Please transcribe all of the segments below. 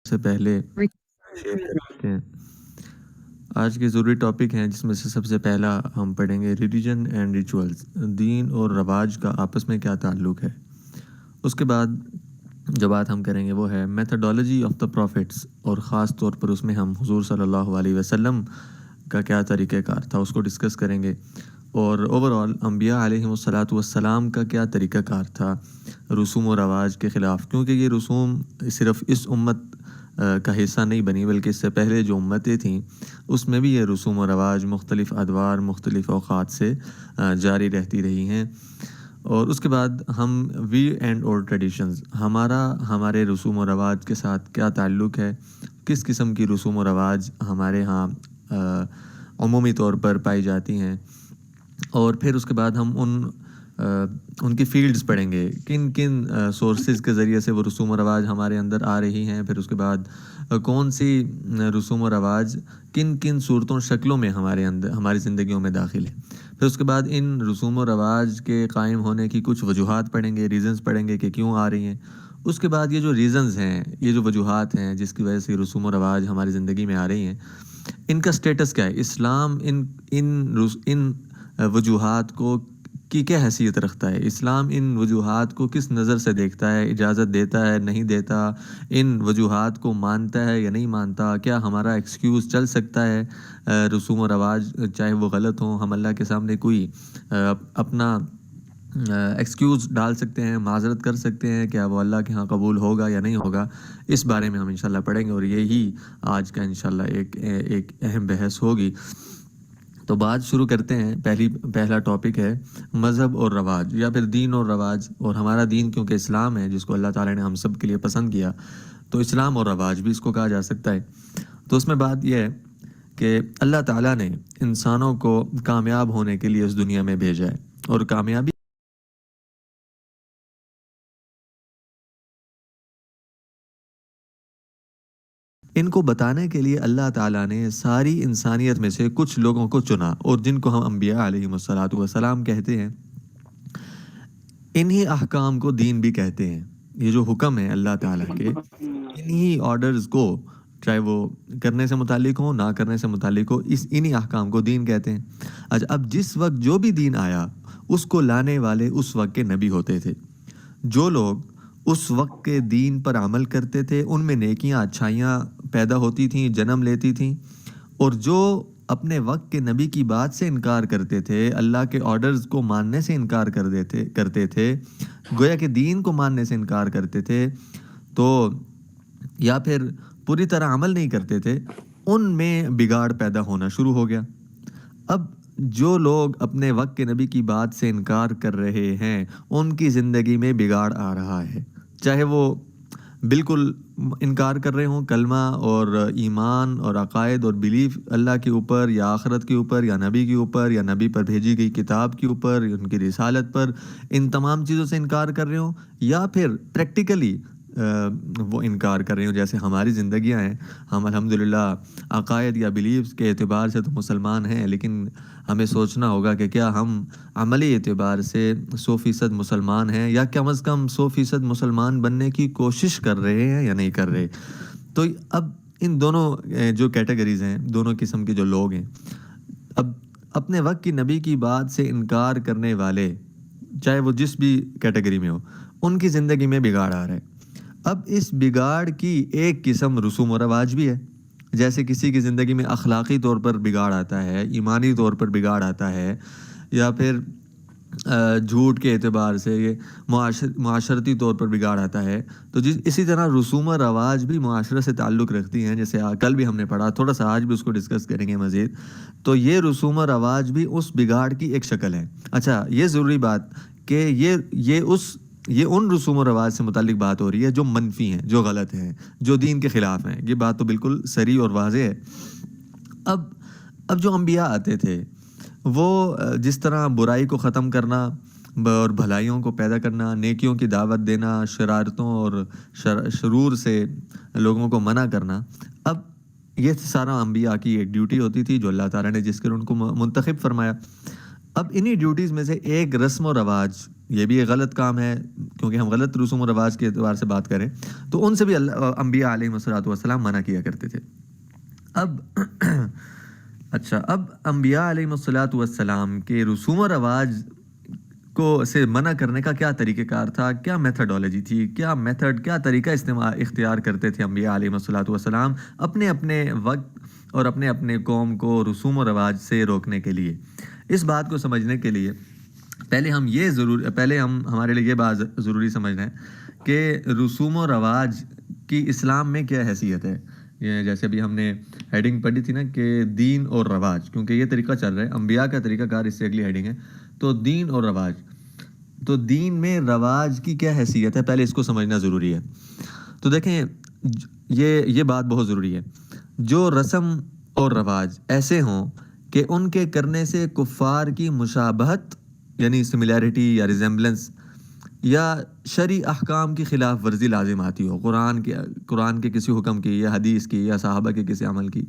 سے پہلے شیئر کرتے ہیں۔ آج کے ضروری ٹاپک ہیں جس میں سے سب سے پہلا ہم پڑھیں گے ریلیجن اینڈ ریچولز، دین اور رواج کا آپس میں کیا تعلق ہے۔ اس کے بعد جو بات ہم کریں گے وہ ہے میتھڈالوجی آف دا پروفٹس، اور خاص طور پر اس میں ہم حضور صلی اللہ علیہ وسلم کا کیا طریقہ کار تھا اس کو ڈسکس کریں گے، اور اوورآل انبیاء علیہم الصلاۃ والسلام کا کیا طریقہ کار تھا رسوم و رواج کے خلاف، کیونکہ یہ رسوم صرف اس امت کا حصہ نہیں بنی بلکہ اس سے پہلے جو امتیں تھیں اس میں بھی یہ رسوم و رواج مختلف ادوار مختلف اوقات سے جاری رہتی رہی ہیں۔ اور اس کے بعد ہم وی اینڈ اور ٹریڈیشنز، ہمارے رسوم و رواج کے ساتھ کیا تعلق ہے، کس قسم کی رسوم و رواج ہمارے ہاں عمومی طور پر پائی جاتی ہیں، اور پھر اس کے بعد ہم ان کی فیلڈز پڑھیں گے، کن کن سورسز کے ذریعے سے وہ رسوم و رواج ہمارے اندر آ رہی ہیں، پھر اس کے بعد کون سی رسوم و رواج کن کن صورتوں شکلوں میں ہماری زندگیوں میں داخل ہے، پھر اس کے بعد ان رسوم و رواج کے قائم ہونے کی کچھ وجوہات پڑھیں گے، ریزنز پڑھیں گے کہ کیوں آ رہی ہیں۔ اس کے بعد یہ جو ریزنز ہیں، یہ جو وجوہات ہیں جس کی وجہ سے رسوم و رواج ہماری زندگی میں آ رہی ہیں، ان کا سٹیٹس کیا ہے، اسلام ان وجوہات کو کی کیا حیثیت رکھتا ہے، اسلام ان وجوہات کو کس نظر سے دیکھتا ہے، اجازت دیتا ہے نہیں دیتا، ان وجوہات کو مانتا ہے یا نہیں مانتا، کیا ہمارا ایکسکیوز چل سکتا ہے رسوم و رواج چاہے وہ غلط ہوں، ہم اللہ کے سامنے کوئی اپنا ایکسکیوز ڈال سکتے ہیں، معذرت کر سکتے ہیں، کیا وہ اللہ کے ہاں قبول ہوگا یا نہیں ہوگا، اس بارے میں ہم انشاءاللہ پڑھیں گے، اور یہی آج کا انشاءاللہ ایک اہم بحث ہوگی۔ تو بات شروع کرتے ہیں۔ پہلا ٹاپک ہے مذہب اور رواج، یا پھر دین اور رواج، اور ہمارا دین کیونکہ اسلام ہے جس کو اللہ تعالیٰ نے ہم سب کے لیے پسند کیا، تو اسلام اور رواج بھی اس کو کہا جا سکتا ہے۔ تو اس میں بات یہ ہے کہ اللہ تعالیٰ نے انسانوں کو کامیاب ہونے کے لیے اس دنیا میں بھیجا ہے، اور کامیابی ان کو بتانے کے لیے اللہ تعالیٰ نے ساری انسانیت میں سے کچھ لوگوں کو چنا، اور جن کو ہم انبیاء علیہم الصلاۃ والسلام کہتے ہیں، انہی احکام کو دین بھی کہتے ہیں۔ یہ جو حکم ہے اللہ تعالیٰ کے، انہی آرڈرز کو، چاہے وہ کرنے سے متعلق ہو نہ کرنے سے متعلق ہو، انہی احکام کو دین کہتے ہیں۔ اچھا، اب جس وقت جو بھی دین آیا اس کو لانے والے اس وقت کے نبی ہوتے تھے۔ جو لوگ اس وقت کے دین پر عمل کرتے تھے ان میں نیکیاں اچھائیاں پیدا ہوتی تھیں، جنم لیتی تھیں، اور جو اپنے وقت کے نبی کی بات سے انکار کرتے تھے، اللہ کے آرڈرز کو ماننے سے انکار کرتے تھے، گویا کہ دین کو ماننے سے انکار کرتے تھے، تو یا پھر پوری طرح عمل نہیں کرتے تھے، ان میں بگاڑ پیدا ہونا شروع ہو گیا۔ اب جو لوگ اپنے وقت کے نبی کی بات سے انکار کر رہے ہیں ان کی زندگی میں بگاڑ آ رہا ہے، چاہے وہ بالکل انکار کر رہے ہوں کلمہ اور ایمان اور عقائد اور بیلیف اللہ کے اوپر، یا آخرت کے اوپر، یا نبی کے اوپر، یا نبی پر بھیجی گئی کتاب کے اوپر، ان کی رسالت پر، ان تمام چیزوں سے انکار کر رہے ہوں، یا پھر پریکٹیکلی وہ انکار کر رہے ہوں جیسے ہماری زندگیاں ہیں۔ ہم الحمدللہ عقائد یا بیلیفز کے اعتبار سے تو مسلمان ہیں، لیکن ہمیں سوچنا ہوگا کہ کیا ہم عملی اعتبار سے 100% مسلمان ہیں، یا کم از کم 100% مسلمان بننے کی کوشش کر رہے ہیں یا نہیں کر رہے۔ تو اب ان دونوں جو کیٹیگریز ہیں، دونوں قسم کے جو لوگ ہیں، اب اپنے وقت کی نبی کی بات سے انکار کرنے والے، چاہے وہ جس بھی کیٹیگری میں ہو، ان کی زندگی میں بگاڑ آ رہا ہے۔ اب اس بگاڑ کی ایک قسم رسوم و رواج بھی ہے، جیسے کسی کی زندگی میں اخلاقی طور پر بگاڑ آتا ہے، ایمانی طور پر بگاڑ آتا ہے، یا پھر جھوٹ کے اعتبار سے یہ معاشرتی طور پر بگاڑ آتا ہے، تو اسی طرح رسوم و رواج بھی معاشرے سے تعلق رکھتی ہیں، جیسے کل بھی ہم نے پڑھا، تھوڑا سا آج بھی اس کو ڈسکس کریں گے مزید۔ تو یہ رسوم و رواج بھی اس بگاڑ کی ایک شکل ہے۔ اچھا، یہ ضروری بات کہ یہ ان رسوم و رواج سے متعلق بات ہو رہی ہے جو منفی ہیں، جو غلط ہیں، جو دین کے خلاف ہیں، یہ بات تو بالکل صریح اور واضح ہے۔ اب جو انبیاء آتے تھے وہ جس طرح برائی کو ختم کرنا اور بھلائیوں کو پیدا کرنا، نیکیوں کی دعوت دینا، شرارتوں اور شرور سے لوگوں کو منع کرنا، اب یہ سارا انبیاء کی ایک ڈیوٹی ہوتی تھی جو اللہ تعالیٰ نے جس کے ان کو منتخب فرمایا۔ اب انہی ڈیوٹیز میں سے ایک رسم و رواج یہ بھی ایک غلط کام ہے، کیونکہ ہم غلط رسوم و رواج کے اعتبار سے بات کریں تو ان سے بھی انبیاء علیہ الصلوۃ والسلام منع کیا کرتے تھے۔ اب اچھا، اب انبیاء علیہ الصلوۃ والسلام کے رسوم و رواج کو سے منع کرنے کا کیا طریقہ کار تھا، کیا میتھڈولوجی تھی، کیا طریقہ اختیار کرتے تھے انبیاء علیہ الصلوۃ والسلام اپنے اپنے وقت اور اپنے اپنے قوم کو رسوم و رواج سے روکنے کے لیے۔ اس بات کو سمجھنے کے لیے پہلے ہم ہمارے لیے یہ بات ضروری سمجھنا ہے کہ رسوم و رواج کی اسلام میں کیا حیثیت ہے۔ یہ جیسے ابھی ہم نے ہیڈنگ پڑھی تھی نا کہ دین اور رواج، کیونکہ یہ طریقہ چل رہا ہے انبیاء کا طریقہ کار، اس سے اگلی ہیڈنگ ہے تو دین اور رواج۔ تو دین میں رواج کی کیا حیثیت ہے، پہلے اس کو سمجھنا ضروری ہے۔ تو دیکھیں یہ بات بہت ضروری ہے، جو رسم اور رواج ایسے ہوں کہ ان کے کرنے سے کفار کی مشابہت یعنی سملیرٹی یا ریزمبلنس یا شرعی احکام کی خلاف ورزی لازم آتی ہو، قرآن کے کسی حکم کی یا حدیث کی یا صحابہ کے کسی عمل کی،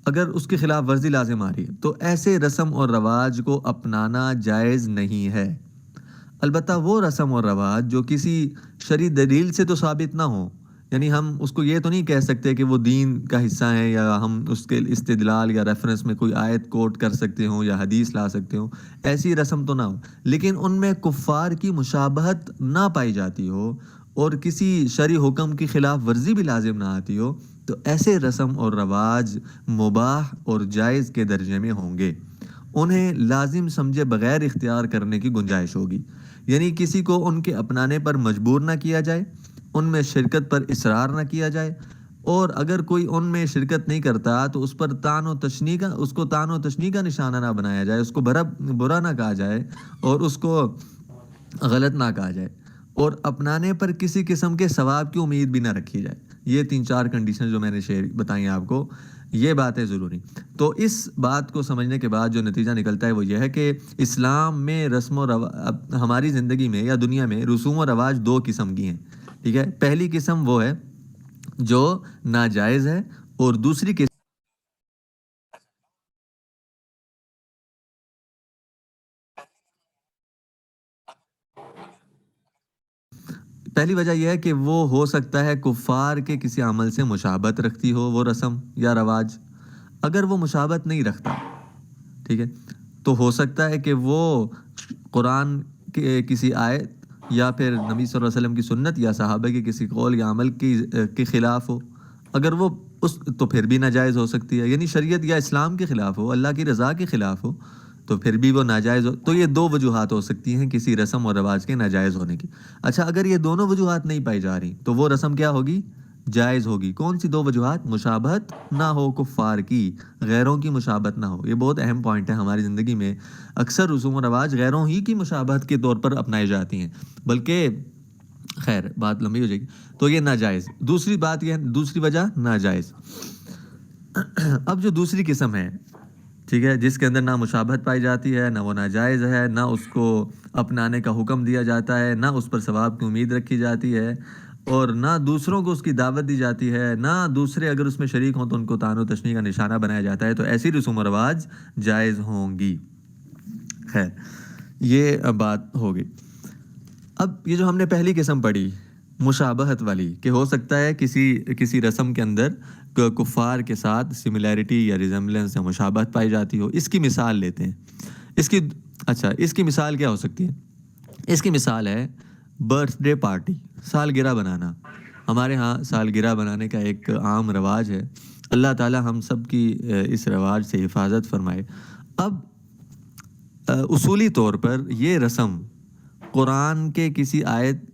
اگر اس کی خلاف ورزی لازم آ رہی ہے تو ایسے رسم اور رواج کو اپنانا جائز نہیں ہے۔ البتہ وہ رسم اور رواج جو کسی شرعی دلیل سے تو ثابت نہ ہو، یعنی ہم اس کو یہ تو نہیں کہہ سکتے کہ وہ دین کا حصہ ہیں یا ہم اس کے استدلال یا ریفرنس میں کوئی آیت کوٹ کر سکتے ہوں یا حدیث لا سکتے ہوں، ایسی رسم تو نہ ہو، لیکن ان میں کفار کی مشابہت نہ پائی جاتی ہو اور کسی شرعی حکم کی خلاف ورزی بھی لازم نہ آتی ہو، تو ایسے رسم اور رواج مباح اور جائز کے درجے میں ہوں گے، انہیں لازم سمجھے بغیر اختیار کرنے کی گنجائش ہوگی، یعنی کسی کو ان کے اپنانے پر مجبور نہ کیا جائے، ان میں شرکت پر اصرار نہ کیا جائے، اور اگر کوئی ان میں شرکت نہیں کرتا تو اس پر طعن و تشنیع کا نشانہ نہ بنایا جائے، اس کو برا نہ کہا جائے اور اس کو غلط نہ کہا جائے، اور اپنانے پر کسی قسم کے ثواب کی امید بھی نہ رکھی جائے۔ یہ 3-4 کنڈیشن جو میں نے بتائی ہیں آپ کو، یہ باتیں ضروری۔ تو اس بات کو سمجھنے کے بعد جو نتیجہ نکلتا ہے وہ یہ ہے کہ اسلام میں ہماری زندگی میں یا دنیا میں رسوم و رواج 2 قسم کی ہیں، ٹھیک ہے۔ پہلی قسم وہ ہے جو ناجائز ہے، اور دوسری قسم پہلی وجہ یہ ہے کہ وہ ہو سکتا ہے کفار کے کسی عمل سے مشابہت رکھتی ہو وہ رسم یا رواج۔ اگر وہ مشابہت نہیں رکھتا، ٹھیک ہے، تو ہو سکتا ہے کہ وہ قرآن کے کسی آیت یا پھر نبی صلی اللہ علیہ وسلم کی سنت یا صحابہ کے کسی قول یا عمل کے خلاف ہو۔ اگر وہ تو پھر بھی ناجائز ہو سکتی ہے، یعنی شریعت یا اسلام کے خلاف ہو، اللہ کی رضا کے خلاف ہو، تو پھر بھی وہ ناجائز ہو۔ تو یہ 2 وجوہات ہو سکتی ہیں کسی رسم اور رواج کے ناجائز ہونے کی۔ اچھا، اگر یہ دونوں وجوہات نہیں پائی جا رہی تو وہ رسم کیا ہوگی؟ جائز ہوگی۔ کون سی 2 وجوہات؟ مشابہت نہ ہو کفار کی، غیروں کی مشابہت نہ ہو۔ یہ بہت اہم پوائنٹ ہے ہماری زندگی میں۔ اکثر رسوم و رواج غیروں ہی کی مشابہت کے طور پر اپنائی جاتی ہیں، بلکہ خیر بات لمبی ہو جائے گی۔ تو یہ ناجائز، دوسری وجہ ناجائز۔ اب جو دوسری قسم ہے، ٹھیک ہے، جس کے اندر نہ مشابہت پائی جاتی ہے، نہ وہ ناجائز ہے، نہ اس کو اپنانے کا حکم دیا جاتا ہے، نہ اس پر ثواب کی امید رکھی جاتی ہے، اور نہ دوسروں کو اس کی دعوت دی جاتی ہے، نہ دوسرے اگر اس میں شریک ہوں تو ان کو طعن و تشنیع کا نشانہ بنایا جاتا ہے، تو ایسی رسوم و رواج جائز ہوں گی۔ خیر، یہ بات ہو گئی۔ اب یہ جو ہم نے پہلی قسم پڑھی مشابہت والی، کہ ہو سکتا ہے کسی رسم کے اندر کفار کے ساتھ سملیرٹی یا ریزمبلنس یا مشابہت پائی جاتی ہو، اس کی مثال لیتے ہیں۔ اس کی مثال کیا ہو سکتی ہے؟ اس کی مثال ہے برتھ ڈے پارٹی، سالگرہ بنانا۔ ہمارے ہاں سالگرہ بنانے کا ایک عام رواج ہے، اللہ تعالی ہم سب کی اس رواج سے حفاظت فرمائے۔ اب اصولی طور پر یہ رسم قرآن کے کسی آیت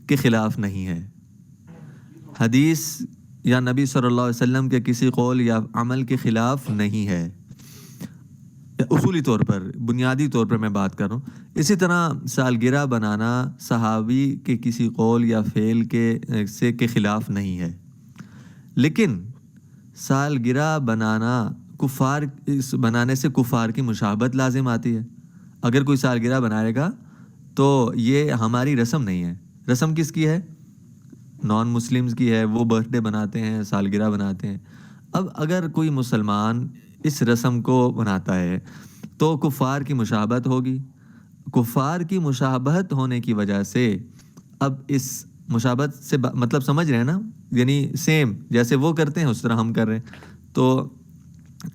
کے خلاف نہیں ہے، حدیث یا نبی صلی اللہ علیہ وسلم کے کسی قول یا عمل کے خلاف نہیں ہے، اصولی طور پر، بنیادی طور پر میں بات کر رہا ہوں۔ اسی طرح سالگرہ بنانا صحابی کے کسی قول یا فعل کے خلاف نہیں ہے، لیکن سالگرہ بنانے سے کفار کی مشابہت لازم آتی ہے۔ اگر کوئی سالگرہ بنائے گا تو یہ ہماری رسم نہیں ہے۔ رسم کس کی ہے؟ نان مسلمز کی ہے، وہ برتھ ڈے بناتے ہیں، سالگرہ بناتے ہیں۔ اب اگر کوئی مسلمان اس رسم کو بناتا ہے تو کفار کی مشابہت ہوگی، کفار کی مشابہت ہونے کی وجہ سے اب اس مشابہت سے مطلب سمجھ رہے ہیں نا، یعنی سیم جیسے وہ کرتے ہیں اس طرح ہم کر رہے ہیں، تو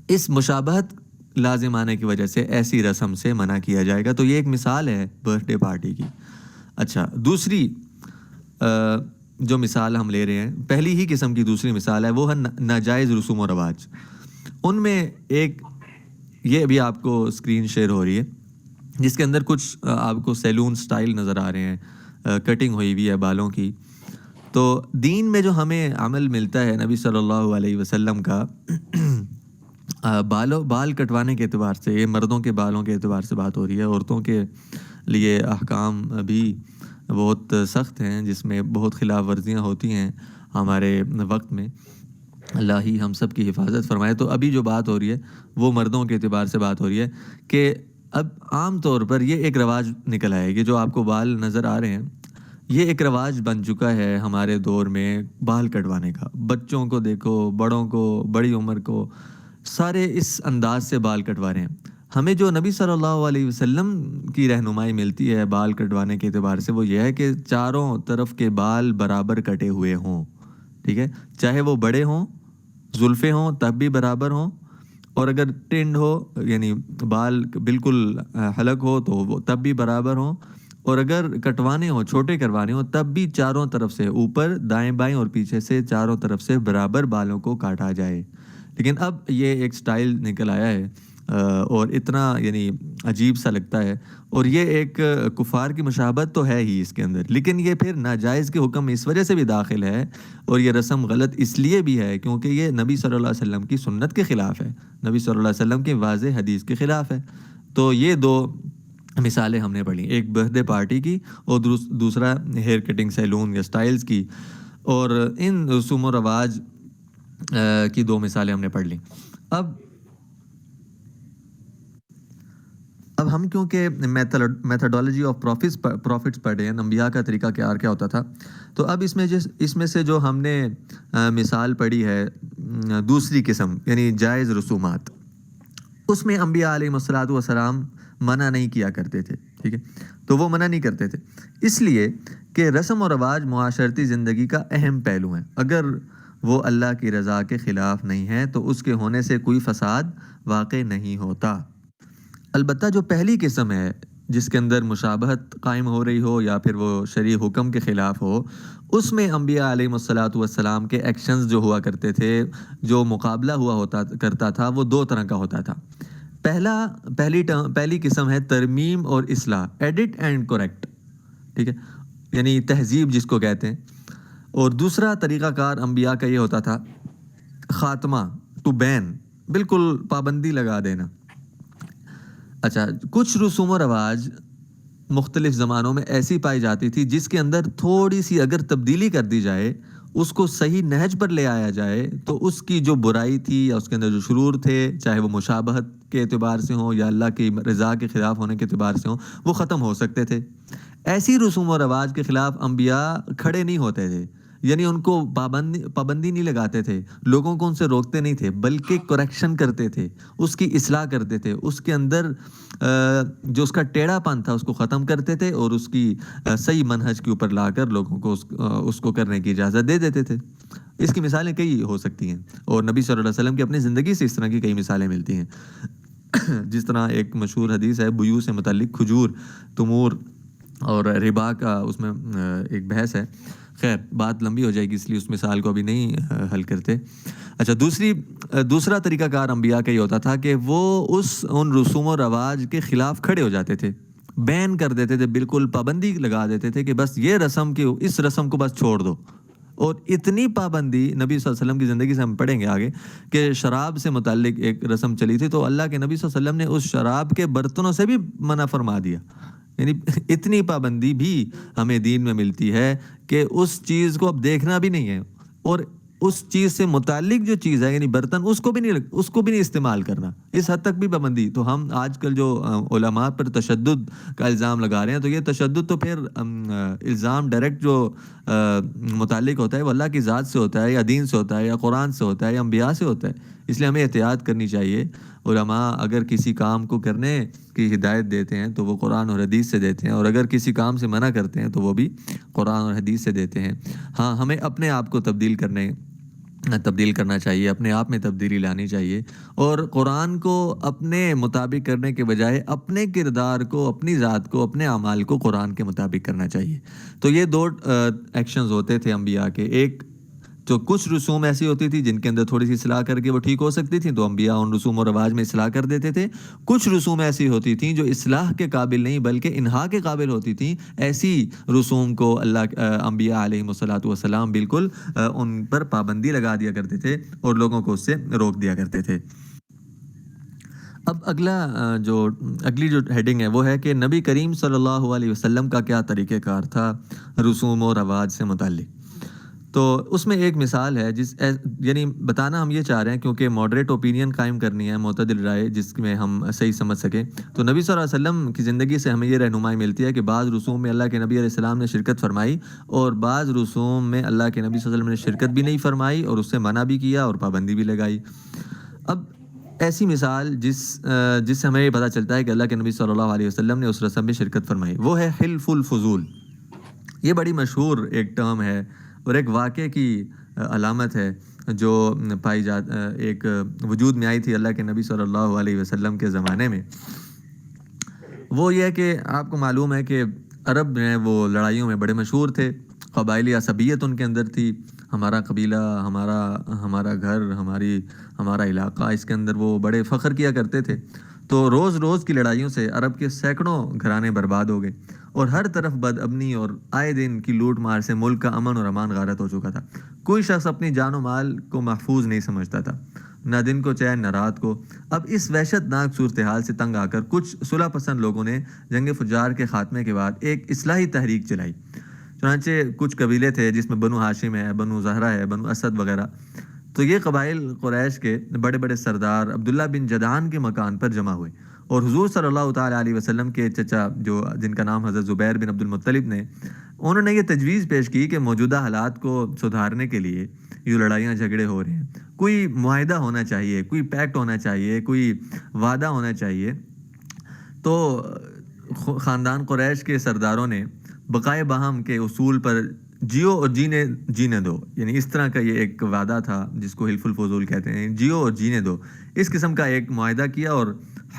اس مشابہت لازم آنے کی وجہ سے ایسی رسم سے منع کیا جائے گا۔ تو یہ ایک مثال ہے برتھ ڈے پارٹی کی۔ اچھا، دوسری جو مثال ہم لے رہے ہیں، پہلی ہی قسم کی دوسری مثال ہے، وہ ہے ناجائز رسوم و رواج۔ ان میں ایک یہ ابھی آپ کو اسکرین شیئر ہو رہی ہے، جس کے اندر کچھ آپ کو سیلون سٹائل نظر آ رہے ہیں، کٹنگ ہوئی ہوئی ہے بالوں کی۔ تو دین میں جو ہمیں عمل ملتا ہے نبی صلی اللہ علیہ وسلم کا، بال کٹوانے کے اعتبار سے، یہ مردوں کے بالوں کے اعتبار سے بات ہو رہی ہے، عورتوں کے لیے احکام بھی بہت سخت ہیں، جس میں بہت خلاف ورزیاں ہوتی ہیں ہمارے وقت میں۔ اللہ ہی ہم سب کی حفاظت فرمائے۔ تو ابھی جو بات ہو رہی ہے وہ مردوں کے اعتبار سے بات ہو رہی ہے کہ اب عام طور پر یہ ایک رواج نکل آئے، یہ جو آپ کو بال نظر آ رہے ہیں، یہ ایک رواج بن چکا ہے ہمارے دور میں بال کٹوانے کا۔ بچوں کو دیکھو، بڑوں کو، بڑی عمر کو، سارے اس انداز سے بال کٹوا رہے ہیں۔ ہمیں جو نبی صلی اللہ علیہ وسلم کی رہنمائی ملتی ہے بال کٹوانے کے اعتبار سے، وہ یہ ہے کہ چاروں طرف کے بال برابر کٹے ہوئے ہوں، ٹھیک ہے، چاہے وہ بڑے ہوں، زلفیں ہوں تب بھی برابر ہوں، اور اگر ٹنڈ ہو یعنی بال بالکل حلق ہو تو وہ تب بھی برابر ہوں، اور اگر کٹوانے ہوں، چھوٹے کروانے ہوں، تب بھی چاروں طرف سے، اوپر دائیں بائیں اور پیچھے سے، چاروں طرف سے برابر بالوں کو کاٹا جائے۔ لیکن اب یہ ایک سٹائل نکل آیا ہے اور اتنا یعنی عجیب سا لگتا ہے، اور یہ ایک کفار کی مشابہت تو ہے ہی اس کے اندر، لیکن یہ پھر ناجائز کے حکم اس وجہ سے بھی داخل ہے، اور یہ رسم غلط اس لیے بھی ہے کیونکہ یہ نبی صلی اللہ علیہ وسلم کی سنت کے خلاف ہے، نبی صلی اللہ علیہ وسلم کی واضح حدیث کے خلاف ہے۔ تو یہ دو مثالیں ہم نے پڑھی، ایک برتھ ڈے پارٹی کی اور دوسرا ہیئر کٹنگ سیلون یا سٹائلز کی، اور ان رسوم و رواج کی دو مثالیں ہم نے پڑھ لیں۔ اب ہم کیونکہ میتھڈالوجی آف پروفٹس پڑھ رہے ہیں، انبیاء کا طریقہ کار کیا ہوتا تھا، تو اب اس میں سے جو ہم نے مثال پڑھی ہے دوسری قسم یعنی جائز رسومات، اس میں انبیاء علیہ الصلوۃ والسلام منع نہیں کیا کرتے تھے، ٹھیک ہے، تو وہ منع نہیں کرتے تھے اس لیے کہ رسم و رواج معاشرتی زندگی کا اہم پہلو ہیں، اگر وہ اللہ کی رضا کے خلاف نہیں ہے تو اس کے ہونے سے کوئی فساد واقع نہیں ہوتا۔ البتہ جو پہلی قسم ہے جس کے اندر مشابہت قائم ہو رہی ہو یا پھر وہ شرعی حکم کے خلاف ہو، اس میں انبیاء علیہ الصلوۃ والسلام کے ایکشنز جو ہوا کرتے تھے، جو مقابلہ ہوا کرتا تھا، وہ دو طرح کا ہوتا تھا۔ پہلی قسم ہے ترمیم اور اصلاح، ایڈٹ اینڈ کریکٹ، ٹھیک ہے، یعنی تہذیب جس کو کہتے ہیں، اور دوسرا طریقہ کار انبیاء کا یہ ہوتا تھا خاتمہ، ٹو بین، بالکل پابندی لگا دینا۔ اچھا، کچھ رسوم و رواج مختلف زمانوں میں ایسی پائی جاتی تھی جس کے اندر تھوڑی سی اگر تبدیلی کر دی جائے، اس کو صحیح نہج پر لے آیا جائے، تو اس کی جو برائی تھی یا اس کے اندر جو شرور تھے، چاہے وہ مشابہت کے اعتبار سے ہوں یا اللہ کی رضا کے خلاف ہونے کے اعتبار سے ہوں، وہ ختم ہو سکتے تھے۔ ایسی رسوم و رواج کے خلاف انبیاء کھڑے نہیں ہوتے تھے، یعنی ان کو پابندی نہیں لگاتے تھے، لوگوں کو ان سے روکتے نہیں تھے، بلکہ کریکشن کرتے تھے، اس کی اصلاح کرتے تھے، اس کے اندر جو اس کا ٹیڑھا پن تھا اس کو ختم کرتے تھے، اور اس کی صحیح منہج کے اوپر لا کر لوگوں کو اس کو کرنے کی اجازت دے دیتے تھے۔ اس کی مثالیں کئی ہو سکتی ہیں، اور نبی صلی اللہ علیہ وسلم کی اپنی زندگی سے اس طرح کی کئی مثالیں ملتی ہیں۔ جس طرح ایک مشہور حدیث ہے بیوع سے متعلق، کھجور، تمور اور ربا کا اس میں ایک بحث ہے، خیر بات لمبی ہو جائے گی اس لیے اس مثال کو ابھی نہیں حل کرتے۔ اچھا، دوسرا طریقہ کار انبیاء کا یہ ہوتا تھا کہ وہ ان رسوم و رواج کے خلاف کھڑے ہو جاتے تھے، بین کر دیتے تھے، بالکل پابندی لگا دیتے تھے کہ بس یہ اس رسم کو بس چھوڑ دو۔ اور اتنی پابندی نبی صلی اللہ علیہ وسلم کی زندگی سے ہم پڑھیں گے آگے کہ شراب سے متعلق ایک رسم چلی تھی، تو اللہ کے نبی صلی اللہ علیہ وسلم نے اس شراب کے برتنوں سے بھی منع فرما دیا، یعنی اتنی پابندی بھی ہمیں دین میں ملتی ہے کہ اس چیز کو اب دیکھنا بھی نہیں ہے، اور اس چیز سے متعلق جو چیز ہے یعنی برتن، اس کو بھی نہیں استعمال کرنا، اس حد تک بھی پابندی۔ تو ہم آج کل جو علماء پر تشدد کا الزام لگا رہے ہیں، تو یہ تشدد تو پھر الزام ڈائریکٹ جو متعلق ہوتا ہے وہ اللہ کی ذات سے ہوتا ہے، یا دین سے ہوتا ہے، یا قرآن سے ہوتا ہے، یا انبیاء سے ہوتا ہے، اس لیے ہمیں احتیاط کرنی چاہیے۔ علماء اگر کسی کام کو کرنے کی ہدایت دیتے ہیں تو وہ قرآن اور حدیث سے دیتے ہیں، اور اگر کسی کام سے منع کرتے ہیں تو وہ بھی قرآن اور حدیث سے دیتے ہیں۔ ہاں، ہمیں اپنے آپ کو تبدیل کرنا چاہیے، اپنے آپ میں تبدیلی لانی چاہیے، اور قرآن کو اپنے مطابق کرنے کے بجائے اپنے کردار کو، اپنی ذات کو، اپنے اعمال کو قرآن کے مطابق کرنا چاہیے۔ تو یہ دو ایکشنز ہوتے تھے انبیاء کے۔ ایک تو کچھ رسوم ایسی ہوتی تھی جن کے اندر تھوڑی سی اصلاح کر کے وہ ٹھیک ہو سکتی تھیں، تو انبیاء ان رسوم و رواج میں اصلاح کر دیتے تھے۔ کچھ رسوم ایسی ہوتی تھیں جو اصلاح کے قابل نہیں بلکہ انہا کے قابل ہوتی تھیں، ایسی رسوم کو انبیاء علیہم الصلاۃ والسلام بالکل ان پر پابندی لگا دیا کرتے تھے اور لوگوں کو اس سے روک دیا کرتے تھے۔ اب اگلی جو ہیڈنگ ہے وہ ہے کہ نبی کریم صلی اللہ علیہ وسلم کا کیا طریقہ کار تھا رسوم و رواج سے متعلق۔ تو اس میں ایک مثال ہے یعنی بتانا ہم یہ چاہ رہے ہیں کیونکہ ماڈریٹ اوپینین قائم کرنی ہے، معتدل رائے جس میں ہم صحیح سمجھ سکیں۔ تو نبی صلی اللہ علیہ وسلم کی زندگی سے ہمیں یہ رہنمائی ملتی ہے کہ بعض رسوم میں اللہ کے نبی علیہ السلام نے شرکت فرمائی، اور بعض رسوم میں اللہ کے نبی صلی اللہ علیہ وسلم نے شرکت بھی نہیں فرمائی اور اس سے منع بھی کیا اور پابندی بھی لگائی۔ اب ایسی مثال جس سے ہمیں یہ پتہ چلتا ہے کہ اللہ کے نبی صلی اللہ علیہ وسلم نے اس رسم میں شرکت فرمائی، وہ ہے حلف الفضول۔ یہ بڑی مشہور ایک ٹرم ہے اور ایک واقعے کی علامت ہے جو ایک وجود میں آئی تھی اللہ کے نبی صلی اللہ علیہ وسلم کے زمانے میں۔ وہ یہ ہے کہ آپ کو معلوم ہے کہ عرب جو ہیں وہ لڑائیوں میں بڑے مشہور تھے، قبائلی عصبیت ان کے اندر تھی۔ ہمارا قبیلہ، ہمارا گھر، ہمارا علاقہ، اس کے اندر وہ بڑے فخر کیا کرتے تھے۔ تو روز روز کی لڑائیوں سے عرب کے سینکڑوں گھرانے برباد ہو گئے، اور ہر طرف بد امنی اور آئے دن کی لوٹ مار سے ملک کا امن اور امان غارت ہو چکا تھا۔ کوئی شخص اپنی جان و مال کو محفوظ نہیں سمجھتا تھا، نہ دن کو چین نہ رات کو۔ اب اس وحشت ناک صورتحال سے تنگ آ کر کچھ صلح پسند لوگوں نے جنگ فجار کے خاتمے کے بعد ایک اصلاحی تحریک چلائی۔ چنانچہ کچھ قبیلے تھے جس میں بنو ہاشم ہے، بنو زہرہ ہے، بنو اسد وغیرہ، تو یہ قبائل قریش کے بڑے بڑے سردار عبداللہ بن جدعان کے مکان پر جمع ہوئے، اور حضور صلی اللہ تعالیٰ علیہ وسلم کے چچا جن کا نام حضرت زبیر بن عبد المطلب نے، انہوں نے یہ تجویز پیش کی کہ موجودہ حالات کو سدھارنے کے لیے یہ لڑائیاں جھگڑے ہو رہے ہیں، کوئی معاہدہ ہونا چاہیے، کوئی پیکٹ ہونا چاہیے، کوئی وعدہ ہونا چاہیے۔ تو خاندان قریش کے سرداروں نے بقائے باہم کے اصول پر جیو اور جینے دو، یعنی اس طرح کا یہ ایک وعدہ تھا جس کو حلف الفضول کہتے ہیں، جیو اور جینے دو، اس قسم کا ایک معاہدہ کیا اور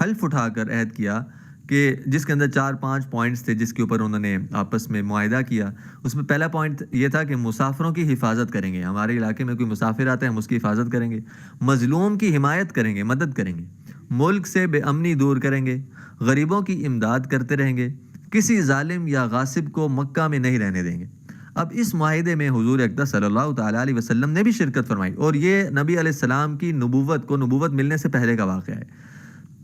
حلف اٹھا کر عہد کیا کہ جس کے اندر 4-5 پوائنٹس تھے جس کے اوپر انہوں نے آپس میں معاہدہ کیا۔ اس میں پہلا پوائنٹ یہ تھا کہ مسافروں کی حفاظت کریں گے، ہمارے علاقے میں کوئی مسافر آتا ہے ہم اس کی حفاظت کریں گے، مظلوم کی حمایت کریں گے، مدد کریں گے، ملک سے بے امنی دور کریں گے، غریبوں کی امداد کرتے رہیں گے، کسی ظالم یا غاصب کو مکہ میں نہیں رہنے دیں گے۔ اب اس معاہدے میں حضور اقدس صلی اللہ تعالیٰ علیہ وسلم نے بھی شرکت فرمائی، اور یہ نبی علیہ السلام کی نبوت ملنے سے پہلے کا واقعہ ہے۔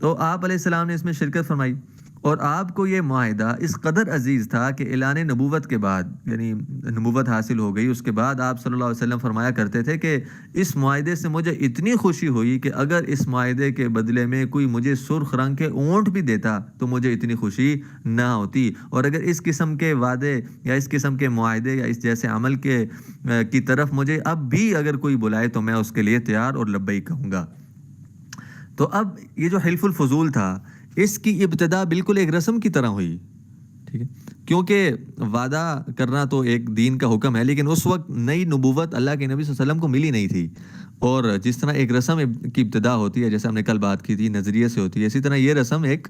تو آپ علیہ السلام نے اس میں شرکت فرمائی، اور آپ کو یہ معاہدہ اس قدر عزیز تھا کہ اعلان نبوت کے بعد، یعنی نبوت حاصل ہو گئی، اس کے بعد آپ صلی اللہ علیہ وسلم فرمایا کرتے تھے کہ اس معاہدے سے مجھے اتنی خوشی ہوئی کہ اگر اس معاہدے کے بدلے میں کوئی مجھے سرخ رنگ کے اونٹ بھی دیتا تو مجھے اتنی خوشی نہ ہوتی، اور اگر اس قسم کے وعدے یا اس قسم کے معاہدے یا اس جیسے عمل کی طرف مجھے اب بھی اگر کوئی بلائے تو میں اس کے لیے تیار اور لبیک کہوں گا۔ تو اب یہ جو حلف الفضول تھا، اس کی ابتدا بالکل ایک رسم کی طرح ہوئی، ٹھیک ہے، کیونکہ وعدہ کرنا تو ایک دین کا حکم ہے، لیکن اس وقت نئی نبوت اللہ کے نبی صلی اللہ علیہ وسلم کو ملی نہیں تھی، اور جس طرح ایک رسم کی ابتدا ہوتی ہے، جیسے ہم نے کل بات کی تھی نظریے سے ہوتی ہے، اسی طرح یہ رسم ایک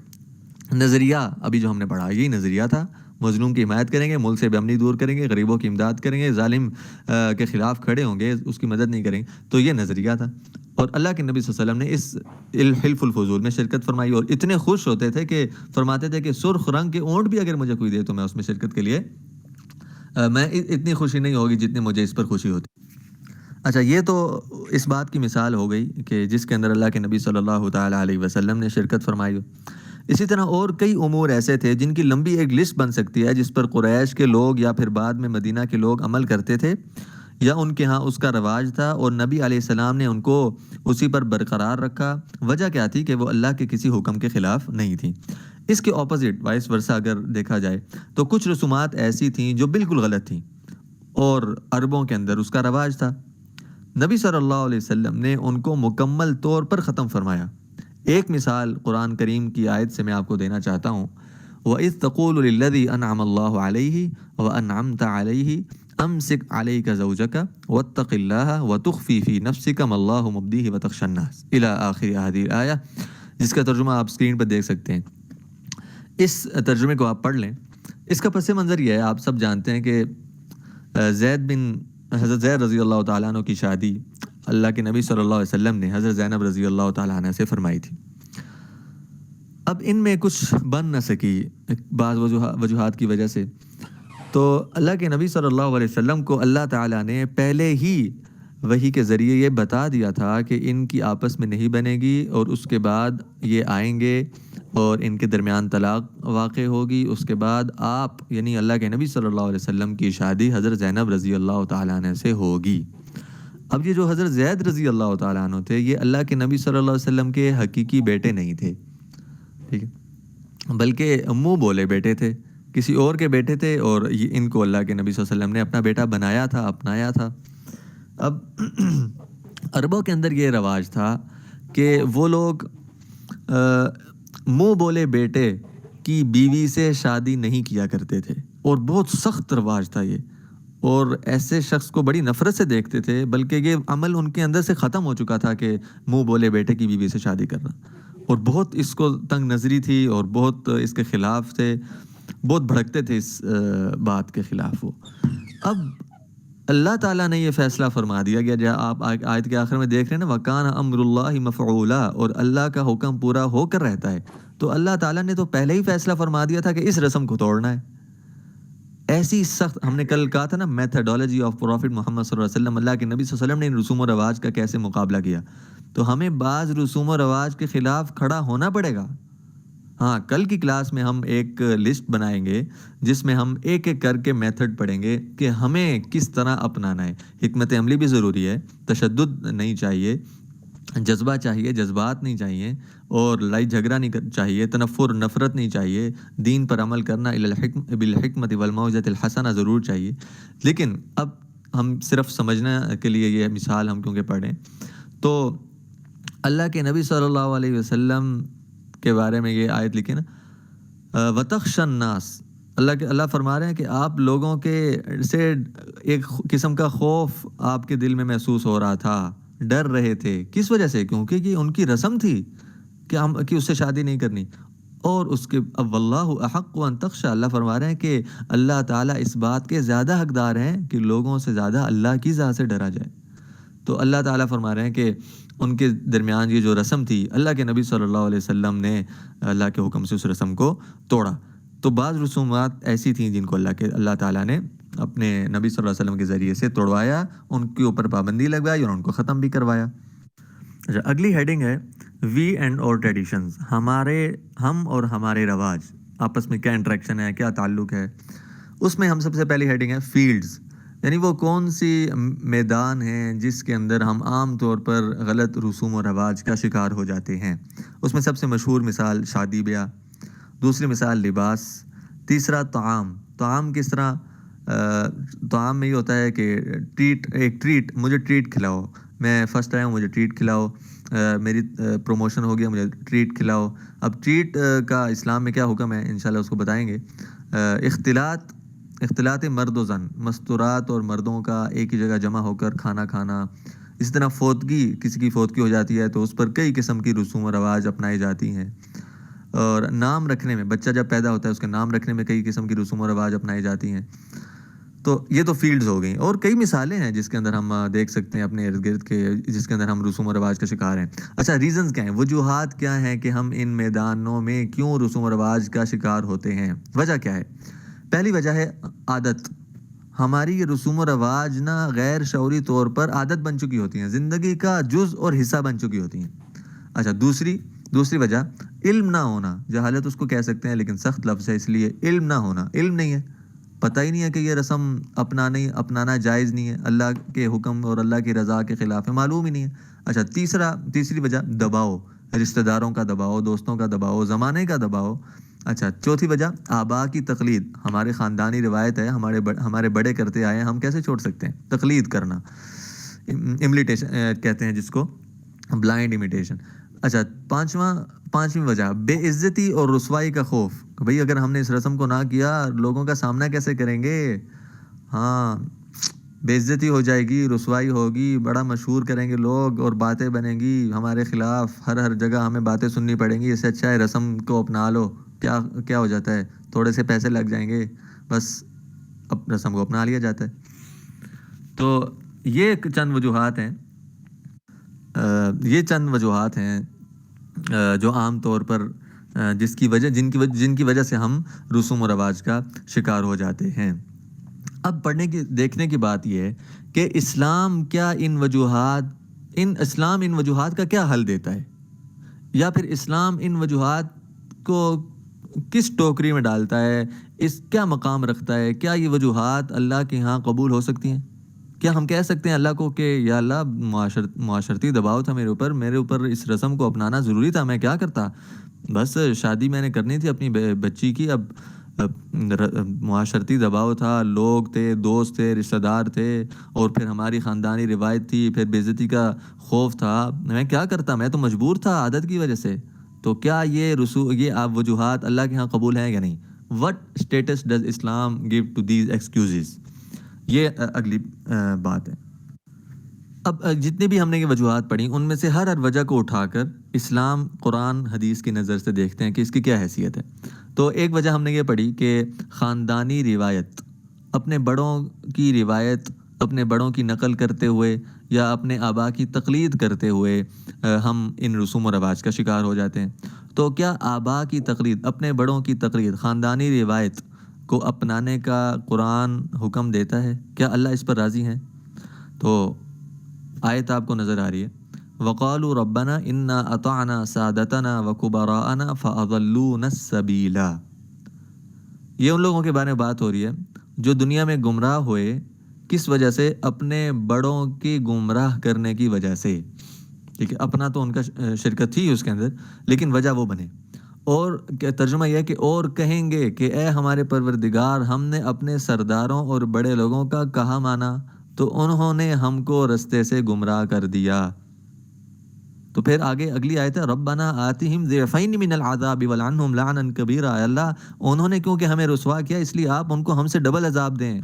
نظریہ ابھی جو ہم نے پڑھا یہی نظریہ تھا۔ مظلوم کی حمایت کریں گے، ملک سے بے امنی دور کریں گے، غریبوں کی امداد کریں گے، ظالم کے خلاف کھڑے ہوں گے، اس کی مدد نہیں کریں گے، تو یہ نظریہ تھا۔ اور اللہ کے نبی صلی اللہ علیہ وسلم نے اس حلف الفضول میں شرکت فرمائی، اور اتنے خوش ہوتے تھے کہ فرماتے تھے کہ سرخ رنگ کے اونٹ بھی اگر مجھے کوئی دے تو میں اس میں شرکت کے لیے میں اتنی خوشی نہیں ہوگی جتنی مجھے اس پر خوشی ہوتی۔ اچھا، یہ تو اس بات کی مثال ہو گئی کہ جس کے اندر اللہ کے نبی صلی اللہ تعالیٰ علیہ وسلم نے شرکت فرمائی ہو۔ اسی طرح اور کئی امور ایسے تھے جن کی لمبی ایک لسٹ بن سکتی ہے، جس پر قریش کے لوگ یا پھر بعد میں مدینہ کے لوگ عمل کرتے تھے، یا ان کے ہاں اس کا رواج تھا، اور نبی علیہ السلام نے ان کو اسی پر برقرار رکھا۔ وجہ کیا تھی کہ وہ اللہ کے کسی حکم کے خلاف نہیں تھیں۔ اس کے اپوزٹ وائس ورسا اگر دیکھا جائے تو کچھ رسومات ایسی تھیں جو بالکل غلط تھیں، اور عربوں کے اندر اس کا رواج تھا۔ نبی صلی اللہ علیہ وسلم نے ان کو مکمل طور پر ختم فرمایا۔ ایک مثال قرآن کریم کی آیت سے میں آپ کو دینا چاہتا ہوں. وَإِذْ تَقُولُ لِلَّذِي أَنْعَمَ اللَّهُ عَلَيْهِ وَأَنْعَمْتَ عَلَيْهِ أَمْسِكْ عَلَيْكَ زَوْجَكَ وَاتَّقِ اللَّهَ وَتُخْفِي فِي نَفْسِكَ مَا اللَّهُ مُبْدِيهِ وَتَخْشَى النَّاسَ إِلَى آخِرِ هذه الآية، جس کا ترجمہ آپ اسکرین پر دیکھ سکتے ہیں. اس ترجمے کو آپ پڑھ لیں. اس کا پس منظر یہ ہے، آپ سب جانتے ہیں کہ حضرت زید رضی اللہ تعالیٰ عنہ کی شادی اللہ کے نبی صلی اللہ علیہ وسلم نے حضرت زینب رضی اللہ تعالیٰ عنہ سے فرمائی تھی. اب ان میں کچھ بن نہ سکی بعض وجوہات کی وجہ سے، تو اللہ کے نبی صلی اللہ علیہ وسلم کو اللہ تعالیٰ نے پہلے ہی وحی کے ذریعے یہ بتا دیا تھا کہ ان کی آپس میں نہیں بنے گی، اور اس کے بعد یہ آئیں گے اور ان کے درمیان طلاق واقع ہوگی. اس کے بعد آپ یعنی اللہ کے نبی صلی اللہ علیہ وسلم کی شادی حضرت زینب رضی اللہ تعالیٰ عنہ سے ہوگی. اب یہ جو حضرت زید رضی اللہ تعالیٰ عنہ تھے، یہ اللہ کے نبی صلی اللہ علیہ وسلم کے حقیقی بیٹے نہیں تھے، ٹھیک ہے، بلکہ منہ بولے بیٹے تھے، کسی اور کے بیٹے تھے، اور ان کو اللہ کے نبی صلی اللہ علیہ وسلم نے اپنا بیٹا بنایا تھا، اپنایا تھا. اب عربوں کے اندر یہ رواج تھا کہ وہ لوگ منہ بولے بیٹے کی بیوی سے شادی نہیں کیا کرتے تھے، اور بہت سخت رواج تھا یہ، اور ایسے شخص کو بڑی نفرت سے دیکھتے تھے، بلکہ یہ عمل ان کے اندر سے ختم ہو چکا تھا کہ منہ بولے بیٹے کی بیوی سے شادی کرنا، اور بہت اس کو تنگ نظری تھی اور بہت اس کے خلاف تھے، بہت بھڑکتے تھے اس بات کے خلاف وہ. اب اللہ تعالیٰ نے یہ فیصلہ فرما دیا گیا، جہاں آپ آیت کے آخر میں دیکھ رہے ہیں نا، وَكَانَ أَمْرُ اللَّهِ مَفْعُولًا، اور اللہ کا حکم پورا ہو کر رہتا ہے. تو اللہ تعالیٰ نے تو پہلے ہی فیصلہ فرما دیا تھا کہ اس رسم کو توڑنا ہے. ایسی سخت، ہم نے کل کہا تھا نا، میتھڈولوجی آف پروفٹ محمد صلی اللہ علیہ وسلم، اللہ کے نبی صلی اللہ علیہ وسلم نے ان رسوم و رواج کا کیسے مقابلہ کیا. تو ہمیں بعض رسوم و رواج کے خلاف کھڑا ہونا پڑے گا. ہاں، کل کی کلاس میں ہم ایک لسٹ بنائیں گے جس میں ہم ایک ایک کر کے میتھڈ پڑھیں گے کہ ہمیں کس طرح اپنانا ہے. حکمت عملی بھی ضروری ہے، تشدد نہیں چاہیے، جذبہ چاہیے، جذبات نہیں چاہیے، اور لڑائی جھگڑا نہیں چاہیے، تنفر نفرت نہیں چاہیے، دین پر عمل کرنا بالحکمت والموعظۃ الحسنہ ضرور چاہیے. لیکن اب ہم صرف سمجھنے کے لیے یہ مثال ہم کیونکہ پڑھیں، تو اللہ کے نبی صلی اللہ علیہ وسلم کے بارے میں یہ آیت لکھی نا، وَتَخْشَى النَّاسِ، اللہ فرما رہے ہیں کہ آپ لوگوں کے سے ایک قسم کا خوف آپ کے دل میں محسوس ہو رہا تھا، ڈر رہے تھے. کس وجہ سے؟ کیونکہ یہ ان کی رسم تھی کہ اس سے شادی نہیں کرنی. اور اس کے اب واللہ احق ان تخشى، اللہ فرما رہے ہیں کہ اللہ تعالیٰ اس بات کے زیادہ حقدار ہیں کہ لوگوں سے زیادہ اللہ کی ذات سے ڈرا جائے. تو اللہ تعالیٰ فرما رہے ہیں کہ ان کے درمیان یہ جو رسم تھی، اللہ کے نبی صلی اللہ علیہ وسلم نے اللہ کے حکم سے اس رسم کو توڑا. تو بعض رسومات ایسی تھیں جن کو اللہ تعالیٰ نے اپنے نبی صلی اللہ علیہ وسلم کے ذریعے سے توڑوایا، ان کے اوپر پابندی لگوائی اور ان کو ختم بھی کروایا. اچھا، اگلی ہیڈنگ ہے وی اینڈ اور ٹریڈیشنز، ہم اور ہمارے رواج آپس میں کیا انٹریکشن ہے، کیا تعلق ہے. اس میں ہم سب سے پہلی ہیڈنگ ہے فیلڈز، یعنی وہ کون سی میدان ہیں جس کے اندر ہم عام طور پر غلط رسوم و رواج کا شکار ہو جاتے ہیں. اس میں سب سے مشہور مثال شادی بیاہ، دوسری مثال لباس، تیسرا طعام کس طرح طعام میں یہ ہوتا ہے کہ ٹریٹ مجھے ٹریٹ کھلاؤ، میں فرسٹ آیا ہوں مجھے ٹریٹ کھلاؤ، میری پروموشن ہو گیا مجھے ٹریٹ کھلاؤ. اب ٹریٹ کا اسلام میں کیا حکم ہے انشاءاللہ اس کو بتائیں گے. اختلاط مرد و زن، مستورات اور مردوں کا ایک ہی جگہ جمع ہو کر کھانا کھانا. اسی طرح کسی کی فوتگی ہو جاتی ہے تو اس پر کئی قسم کی رسوم و رواج اپنائی جاتی ہیں. اور نام رکھنے میں، بچہ جب پیدا ہوتا ہے اس کے نام رکھنے میں کئی قسم کی رسوم و رواج اپنائی جاتی ہیں. تو یہ تو فیلڈز ہو گئیں، اور کئی مثالیں ہیں جس کے اندر ہم دیکھ سکتے ہیں اپنے ارد گرد کے، جس کے اندر ہم رسوم و رواج کا شکار ہیں. اچھا، ریزنز کیا ہیں، وجوہات کیا ہیں کہ ہم ان میدانوں میں کیوں رسوم و رواج کا شکار ہوتے ہیں، وجہ کیا ہے؟ پہلی وجہ ہے عادت. ہماری یہ رسوم و رواج نا غیر شعوری طور پر عادت بن چکی ہوتی ہیں، زندگی کا جز اور حصہ بن چکی ہوتی ہیں. اچھا، دوسری وجہ علم نہ ہونا، جہالت اس کو کہہ سکتے ہیں لیکن سخت لفظ ہے اس لیے، علم نہ ہونا، علم نہیں ہے، پتہ ہی نہیں ہے کہ یہ رسم اپنانا جائز نہیں ہے، اللہ کے حکم اور اللہ کی رضا کے خلاف ہے، معلوم ہی نہیں ہے. اچھا، تیسری وجہ دباؤ، رشتہ داروں کا دباؤ، دوستوں کا دباؤ، زمانے کا دباؤ. اچھا، چوتھی وجہ آبا کی تقلید، ہمارے خاندانی روایت ہے، ہمارے بڑے کرتے آئے ہیں، ہم کیسے چھوڑ سکتے ہیں؟ تقلید کرنا، امیٹیشن کہتے ہیں جس کو، بلائنڈ امیٹیشن. اچھا، پانچویں وجہ بے عزتی اور رسوائی کا خوف، کہ بھئی اگر ہم نے اس رسم کو نہ کیا لوگوں کا سامنا کیسے کریں گے؟ ہاں، بے عزتی ہو جائے گی، رسوائی ہوگی، بڑا مشہور کریں گے لوگ اور باتیں بنیں گی ہمارے خلاف، ہر جگہ ہمیں باتیں سننی پڑیں گی، اس سے اچھا ہے رسم کو اپنا لو۔ کیا ہو جاتا ہے؟ تھوڑے سے پیسے لگ جائیں گے، بس اب رسم کو اپنا لیا جاتا ہے۔ تو یہ چند وجوہات ہیں، جو عام طور پر جن کی وجہ سے ہم رسوم و رواج کا شکار ہو جاتے ہیں۔ اب دیکھنے کی بات یہ ہے کہ اسلام ان وجوہات کا کیا حل دیتا ہے، یا پھر اسلام ان وجوہات کو کس ٹوکری میں ڈالتا ہے، کیا مقام رکھتا ہے؟ کیا یہ وجوہات اللہ کے ہاں قبول ہو سکتی ہیں؟ کیا ہم کہہ سکتے ہیں اللہ کو کہ یا اللہ معاشرتی دباؤ تھا میرے اوپر اس رسم کو اپنانا ضروری تھا، میں کیا کرتا؟ بس شادی میں نے کرنی تھی اپنی بچی کی، اب معاشرتی دباؤ تھا، لوگ تھے، دوست تھے، رشتہ دار تھے، اور پھر ہماری خاندانی روایت تھی، پھر بے عزتی کا خوف تھا، میں کیا کرتا؟ میں تو مجبور تھا عادت کی وجہ سے۔ تو کیا یہ وجوہات اللہ کے ہاں قبول ہیں یا نہیں؟ What status does Islam give to these excuses؟ یہ اگلی بات ہے۔ اب جتنی بھی ہم نے یہ وجوہات پڑھی ان میں سے ہر وجہ کو اٹھا کر اسلام قرآن حدیث کی نظر سے دیکھتے ہیں کہ اس کی کیا حیثیت ہے۔ تو ایک وجہ ہم نے یہ پڑھی کہ خاندانی روایت، اپنے بڑوں کی روایت، اپنے بڑوں کی نقل کرتے ہوئے یا اپنے آبا کی تقلید کرتے ہوئے ہم ان رسوم و رواج کا شکار ہو جاتے ہیں۔ تو کیا آبا کی تقلید، اپنے بڑوں کی تقلید، خاندانی روایت کو اپنانے کا قرآن حکم دیتا ہے؟ کیا اللہ اس پر راضی ہیں؟ تو آیت آپ کو نظر آ رہی ہے، وَقَالُوا رَبَّنَا إِنَّا أَطَعْنَا سَادَتَنَا وَكُبَرَاءَنَا فَأَضَلُّونَا السَّبِيلَ۔ یہ ان لوگوں کے بارے میں بات ہو رہی ہے جو دنیا میں گمراہ ہوئے، کس وجہ سے؟ اپنے بڑوں کی گمراہ کرنے کی وجہ سے۔ ٹھیک ہے، اپنا تو ان کا شرکت تھی اس کے اندر، لیکن وجہ وہ بنے۔ اور ترجمہ یہ ہے کہ اور کہیں گے کہ اے ہمارے پروردگار، ہم نے اپنے سرداروں اور بڑے لوگوں کا کہا مانا تو انہوں نے ہم کو رستے سے گمراہ کر دیا۔ تو پھر آگے اگلی آیت ہے، ربنا آتہم ضعفین من العذاب ولعنہم لعنا کبیرا۔ اللہ انہوں نے کیونکہ ہمیں رسوا کیا، اس لیے آپ ان کو ہم سے ڈبل عذاب دیں،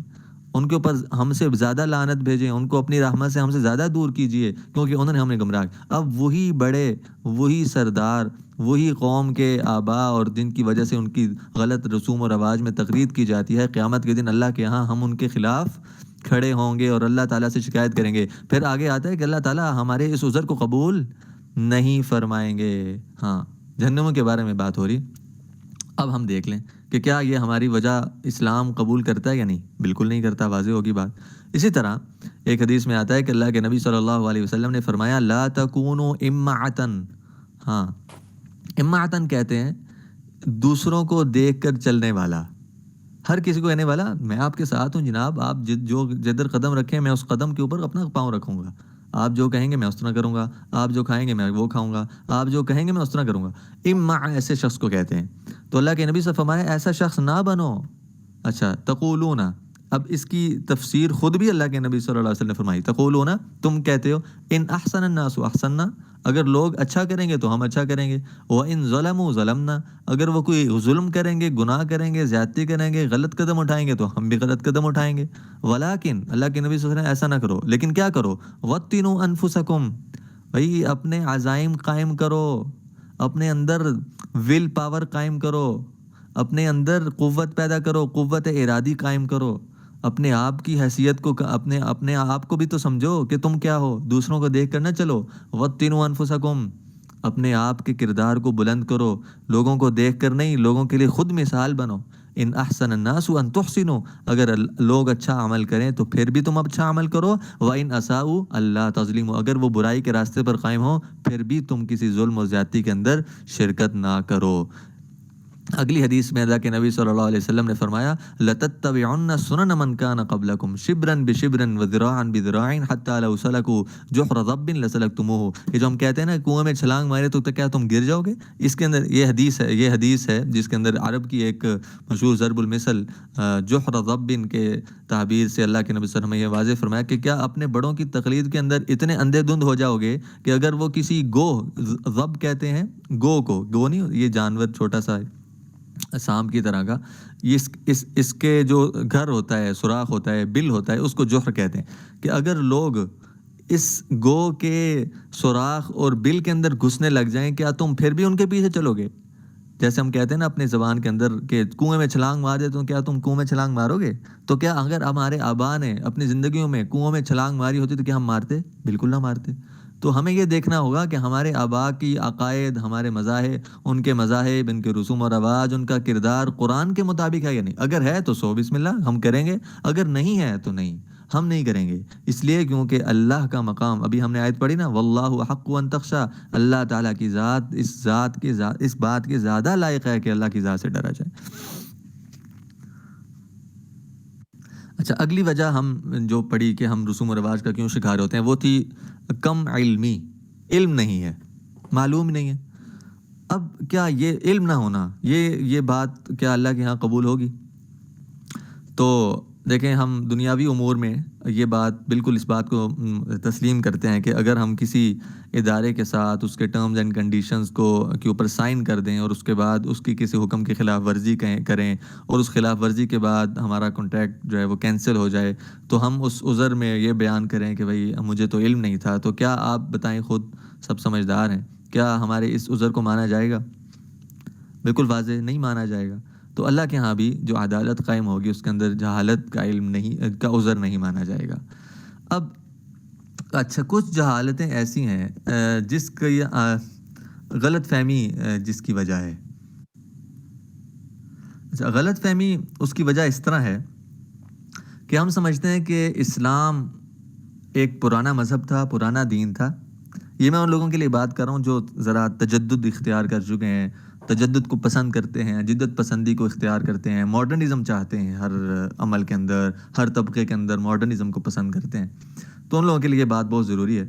ان کے اوپر ہم سے زیادہ لعنت بھیجیں، ان کو اپنی رحمت سے ہم سے زیادہ دور کیجئے، کیونکہ انہوں نے ہمیں گمراہ کیا۔ اب وہی بڑے، وہی سردار، وہی قوم کے آبا اور جن کی وجہ سے ان کی غلط رسوم و رواج میں تقلید کی جاتی ہے، قیامت کے دن اللہ کے ہاں ہم ان کے خلاف کھڑے ہوں گے اور اللہ تعالیٰ سے شکایت کریں گے۔ پھر آگے آتا ہے کہ اللہ تعالیٰ ہمارے اس عذر کو قبول نہیں فرمائیں گے۔ ہاں، جہنم کے بارے میں بات ہو رہی۔ اب ہم دیکھ لیں کہ کیا یہ ہماری وجہ اسلام قبول کرتا ہے یا نہیں؟ بالکل نہیں کرتا، واضح ہوگی بات۔ اسی طرح ایک حدیث میں آتا ہے کہ اللہ کے نبی صلی اللہ علیہ وسلم نے فرمایا، لا تکونوا امعتن۔ ہاں، امعتن کہتے ہیں دوسروں کو دیکھ کر چلنے والا، ہر کسی کو کہنے والا میں آپ کے ساتھ ہوں جناب، آپ جو جدھر قدم رکھیں میں اس قدم کے اوپر اپنا پاؤں رکھوں گا، آپ جو کہیں گے میں اس طرح کروں گا، آپ جو کھائیں گے میں وہ کھاؤں گا، آپ جو کہیں گے میں اس طرح کروں گا۔ امع ایسے شخص کو کہتے ہیں۔ تو اللہ کے نبی سے فرمایا ایسا شخص نہ بنو۔ اچھا، تقولون، اب اس کی تفسیر خود بھی اللہ کے نبی صلی اللہ علیہ وسلم نے فرمائی، تقولون تم کہتے ہو، ان احسن الناس احسننا، اگر لوگ اچھا کریں گے تو ہم اچھا کریں گے، وَإِن ظَلَمُوا ظَلَمْنَا، اگر وہ کوئی ظلم کریں گے، گناہ کریں گے، زیادتی کریں گے، غلط قدم اٹھائیں گے تو ہم بھی غلط قدم اٹھائیں گے۔ ولیکن اللہ کے نبی صلی اللہ علیہ وسلم ایسا نہ کرو، لیکن کیا کرو؟ وَطِّنُوا أَنفُسَكُمْ، بھائی اپنے عزائم قائم کرو، اپنے اندر ول پاور قائم کرو، اپنے اندر قوت پیدا کرو، قوت ارادی قائم کرو، اپنے آپ کی حیثیت کو، اپنے آپ کو بھی تو سمجھو کہ تم کیا ہو، دوسروں کو دیکھ کر نہ چلو۔ وَطِّنُوا أَنفُسَكُمْ، اپنے آپ کے کردار کو بلند کرو، لوگوں کو دیکھ کر نہیں، لوگوں کے لیے خود مثال بنو۔ ان احسن الناس ان تحسنوا، اگر لوگ اچھا عمل کریں تو پھر بھی تم اچھا عمل کرو۔ وَإِنْ أَسَاءُوا اللہ تظلموا، اگر وہ برائی کے راستے پر قائم ہو پھر بھی تم کسی ظلم و زیادتی کے اندر شرکت نہ کرو۔ اگلی حدیث میں اللہ کے نبی صلی اللہ علیہ وسلم نے فرمایا لَتَتَّبِعُنَّ سُنَنَ مَنْ كَانَ قَبْلَكُمْ شِبْرًا بِشِبْرٍ وَذِرَاعًا بِذِرَاعٍ حَتَّى لَوْ سَلَكُوا جُحْرَ ضَبٍّ لَسَلَكْتُمُوهُ۔ یہ جو ہم کہتے ہیں نا کنویں میں چھلانگ مارے تو کیا تم گر جاؤ گے، اس کے اندر یہ حدیث ہے جس کے اندر عرب کی ایک مشہور ضرب المثل جُحْرَ ضَبٍ کے تعبیر سے اللہ کے نبی صلی اللہ علیہ وسلم نے یہ واضح فرمایا کہ کیا اپنے بڑوں کی تقلید کے اندر اتنے اندھے دھند ہو جاؤ گے کہ اگر وہ کسی ضب کہتے ہیں گو نہیں، یہ جانور چھوٹا سا سانپ کی طرح کا، اس کے جو گھر ہوتا ہے، سوراخ ہوتا ہے، بل ہوتا ہے، اس کو جوہر کہتے ہیں، کہ اگر لوگ اس گو کے سوراخ اور بل کے اندر گھسنے لگ جائیں کیا تم پھر بھی ان کے پیچھے چلو گے؟ جیسے ہم کہتے ہیں نا اپنی زبان کے اندر کہ کنویں میں چھلانگ مار دے تو کیا تم کنویں میں چھلانگ مارو گے؟ تو کیا اگر ہمارے آبا نے اپنی زندگیوں میں کنویں میں چھلانگ ماری ہوتی تو کیا ہم مارتے؟ بالکل نہ مارتے۔ تو ہمیں یہ دیکھنا ہوگا کہ ہمارے آبا کی عقائد، ہمارے مذاہب، ان کے مذاہب، ان کے رسوم و رواج، ان کا کردار قرآن کے مطابق ہے یا نہیں۔ اگر ہے تو سو بسم اللہ ہم کریں گے، اگر نہیں ہے تو نہیں، ہم نہیں کریں گے۔ اس لیے کیونکہ اللہ کا مقام، ابھی ہم نے آیت پڑھی نا واللہ حق ان تخشا، اللہ تعالیٰ کی ذات اس بات کے زیادہ لائق ہے کہ اللہ کی ذات سے ڈرا جائے۔ اچھا، اگلی وجہ ہم جو پڑھی کہ ہم رسوم و رواج کا کیوں شکار ہوتے ہیں وہ تھی کم علمی، علم نہیں ہے، معلوم نہیں ہے۔ اب کیا یہ علم نہ ہونا، یہ بات کیا اللہ کے ہاں قبول ہوگی؟ تو دیکھیں ہم دنیاوی امور میں یہ بات بالکل اس بات کو تسلیم کرتے ہیں کہ اگر ہم کسی ادارے کے ساتھ اس کے ٹرمز اینڈ کنڈیشنز کے اوپر سائن کر دیں اور اس کے بعد اس کی کسی حکم کی خلاف ورزی کریں اور اس خلاف ورزی کے بعد ہمارا کانٹریکٹ جو ہے وہ کینسل ہو جائے تو ہم اس عذر میں یہ بیان کریں کہ بھائی مجھے تو علم نہیں تھا، تو کیا آپ بتائیں، خود سب سمجھدار ہیں، کیا ہمارے اس عذر کو مانا جائے گا؟ بالکل واضح نہیں مانا جائے گا۔ تو اللہ کے ہاں بھی جو عدالت قائم ہوگی اس کے اندر جہالت کا علم نہیں کا عذر نہیں مانا جائے گا۔ اب اچھا، کچھ جہالتیں ایسی ہیں جس کی غلط فہمی جس کی وجہ ہے، اچھا غلط فہمی اس کی وجہ اس طرح ہے کہ ہم سمجھتے ہیں کہ اسلام ایک پرانا مذہب تھا، پرانا دین تھا۔ یہ میں ان لوگوں کے لیے بات کر رہا ہوں جو ذرا تجدد اختیار کر چکے ہیں، تجدد کو پسند کرتے ہیں، جدت پسندی کو اختیار کرتے ہیں، ماڈرنزم چاہتے ہیں، ہر عمل کے اندر، ہر طبقے کے اندر ماڈرنزم کو پسند کرتے ہیں، تو ان لوگوں کے لیے یہ بات بہت ضروری ہے۔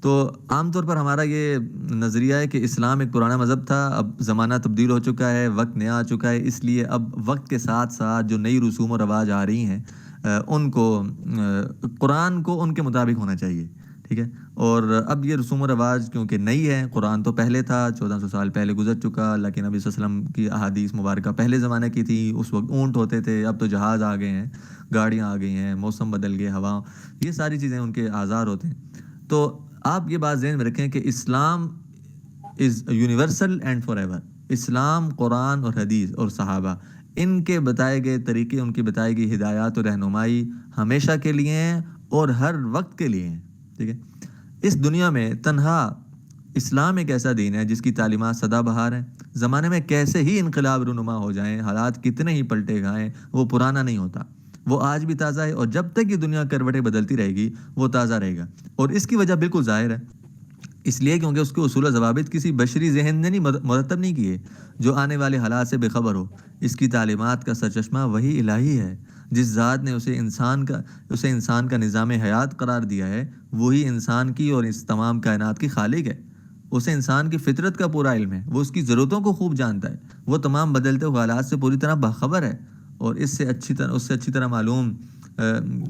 تو عام طور پر ہمارا یہ نظریہ ہے کہ اسلام ایک پرانا مذہب تھا، اب زمانہ تبدیل ہو چکا ہے، وقت نیا آ چکا ہے، اس لیے اب وقت کے ساتھ ساتھ جو نئی رسوم و رواج آ رہی ہیں ان کو قرآن کو ان کے مطابق ہونا چاہیے، ٹھیک ہے۔ اور اب یہ رسوم و رواج کیونکہ نئی ہے، قرآن تو پہلے تھا، 1400 سال پہلے گزر چکا، اللہ کے نبی صلی اللہ علیہ وسلم کی احادیث مبارکہ پہلے زمانے کی تھی، اس وقت اونٹ ہوتے تھے، اب تو جہاز آ گئے ہیں، گاڑیاں آ گئی ہیں، موسم بدل گئے، ہوا، یہ ساری چیزیں ان کے آزار ہوتے ہیں۔ تو آپ یہ بات ذہن میں رکھیں کہ Islam is universal and forever ایور۔ اسلام، قرآن اور حدیث اور صحابہ، ان کے بتائے گئے طریقے، ان کی بتائی گئی ہدایات و رہنمائی ہمیشہ کے لیے ہیں اور ہر وقت کے لیے ہیں، ٹھیک ہے۔ اس دنیا میں تنہا اسلام ایک ایسا دین ہے جس کی تعلیمات سدا بہار ہیں، زمانے میں کیسے ہی انقلاب رونما ہو جائیں، حالات کتنے ہی پلٹے گائیں، وہ پرانا نہیں ہوتا، وہ آج بھی تازہ ہے، اور جب تک یہ دنیا کروٹیں بدلتی رہے گی وہ تازہ رہے گا۔ اور اس کی وجہ بالکل ظاہر ہے، اس لیے کیونکہ اس کے اصول و ضوابط کسی بشری ذہن نے نہیں مرتب نہیں کیے جو آنے والے حالات سے بے خبر ہو۔ اس کی تعلیمات کا سرچشمہ وہی الہی ہے، جس ذات نے اسے انسان کا نظام حیات قرار دیا ہے، وہی انسان کی اور اس تمام کائنات کی خالق ہے۔ اسے انسان کی فطرت کا پورا علم ہے، وہ اس کی ضرورتوں کو خوب جانتا ہے، وہ تمام بدلتے ہوئے حالات سے پوری طرح باخبر ہے، اور اس سے اچھی طرح معلوم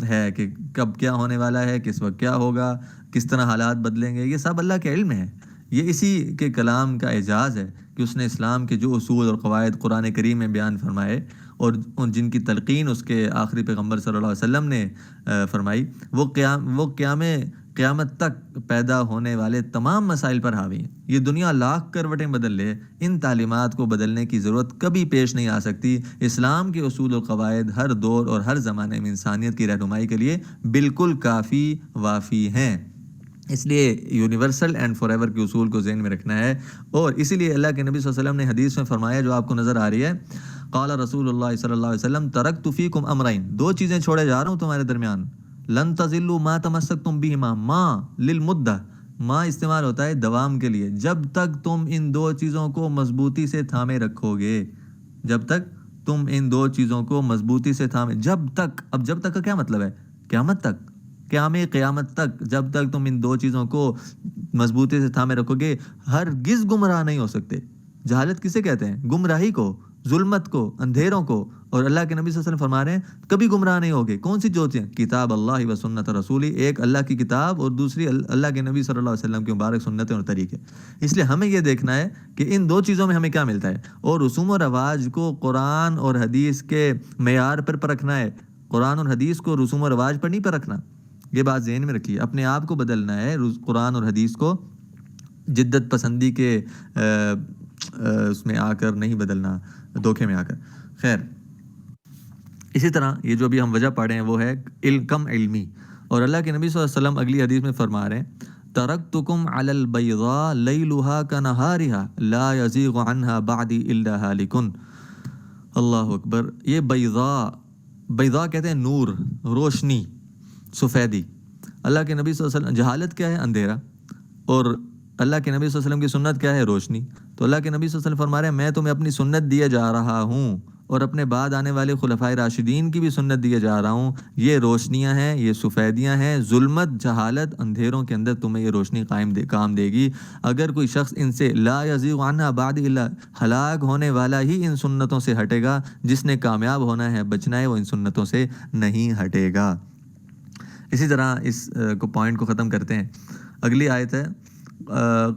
ہے کہ کب کیا ہونے والا ہے، کس وقت کیا ہوگا، کس طرح حالات بدلیں گے، یہ سب اللہ کے علم ہے۔ یہ اسی کے کلام کا اعجاز ہے کہ اس نے اسلام کے جو اصول اور قواعد قرآن کریم میں بیان فرمائے اور جن کی تلقین اس کے آخری پیغمبر صلی اللہ علیہ وسلم نے فرمائی، وہ قیامت تک پیدا ہونے والے تمام مسائل پر حاوی ہیں۔ یہ دنیا لاکھ کروٹیں بدل لے، ان تعلیمات کو بدلنے کی ضرورت کبھی پیش نہیں آ سکتی۔ اسلام کے اصول و قواعد ہر دور اور ہر زمانے میں انسانیت کی رہنمائی کے لیے بالکل کافی وافی ہیں۔ اس لیے یونیورسل اینڈ فار ایور کے اصول کو ذہن میں رکھنا ہے، اور اسی لیے اللہ کے نبی صلی اللہ علیہ وسلم نے حدیث میں فرمایا جو آپ کو نظر آ رہی ہے، قال رسول اللہ صلی اللہ علیہ وسلم ترکت فیکم امرین، دو چیزیں چھوڑے جا رہا ہوں تمہارے درمیان، لن تضلوا ما تمسکتم بہما، ما للمدہ، ما استعمال ہوتا ہے دوام کے لیے، جب تک تم ان دو چیزوں کو مضبوطی سے تھامے رکھو گے، جب تک تم ان دو چیزوں کو مضبوطی سے تھامے، جب تک، اب جب تک کا کیا مطلب ہے؟ قیامت تک، قیامت تک جب تک تم ان دو چیزوں کو مضبوطی سے تھامے رکھو گے ہرگز گمراہ نہیں ہو سکتے۔ جہالت کسے کہتے ہیں؟ گمراہی کو، ظلمت کو، اندھیروں کو، اور اللہ کے نبی صلی اللہ علیہ وسلم فرما رہے ہیں کبھی گمراہ نہیں ہوگے۔ کون سی جو چیزیں؟ کتاب اللہ و سنت رسولی، ایک اللہ کی کتاب اور دوسری اللہ کے نبی صلی اللہ علیہ وسلم کی مبارک سنتیں اور طریقے۔ اس لیے ہمیں یہ دیکھنا ہے کہ ان دو چیزوں میں ہمیں کیا ملتا ہے، اور رسوم و رواج کو قرآن اور حدیث کے معیار پر پرکھنا ہے، قرآن اور حدیث کو رسوم و رواج پر نہیں پرکھنا۔ یہ بات ذہن میں رکھیے، اپنے آپ کو بدلنا ہے، قرآن اور حدیث کو جدت پسندی کے اس میں آ کر نہیں بدلنا، دھوکے میں آ کر۔ خیر، اسی طرح یہ جو بھی ہم وجہ پڑھ رہے ہیں وہ ہے کم علمی، اور اللہ کے نبی صلی اللہ علیہ وسلم اگلی حدیث میں فرما رہے ہیں ترکتکم علی البیضاء لیلہا کنہارہا لا یزیغ عنہا بعدی الا ہالکن۔ اللہ اکبر۔ یہ بیضاء کہتے ہیں نور، روشنی، سفیدی۔ اللہ کے نبی صلی اللہ علیہ وسلم، جہالت کیا ہے؟ اندھیرا، اور اللہ کے نبی صلی اللہ علیہ وسلم کی سنت کیا ہے؟ روشنی۔ تو اللہ کے نبی صلی اللہ علیہ وسلم فرما رہے ہیں میں تمہیں اپنی سنت دیے جا رہا ہوں، اور اپنے بعد آنے والے خلفائے راشدین کی بھی سنت دیے جا رہا ہوں۔ یہ روشنیاں ہیں، یہ سفیدیاں ہیں۔ ظلمت، جہالت، اندھیروں کے اندر تمہیں یہ روشنی کام دے گی۔ اگر کوئی شخص ان سے لا یزیغ عنہا بعد الا، ہلاک ہونے والا ہی ان سنتوں سے ہٹے گا، جس نے کامیاب ہونا ہے، بچنا ہے، وہ ان سنتوں سے نہیں ہٹے گا۔ اسی طرح اس کو پوائنٹ کو ختم کرتے ہیں۔ اگلی آیت ہے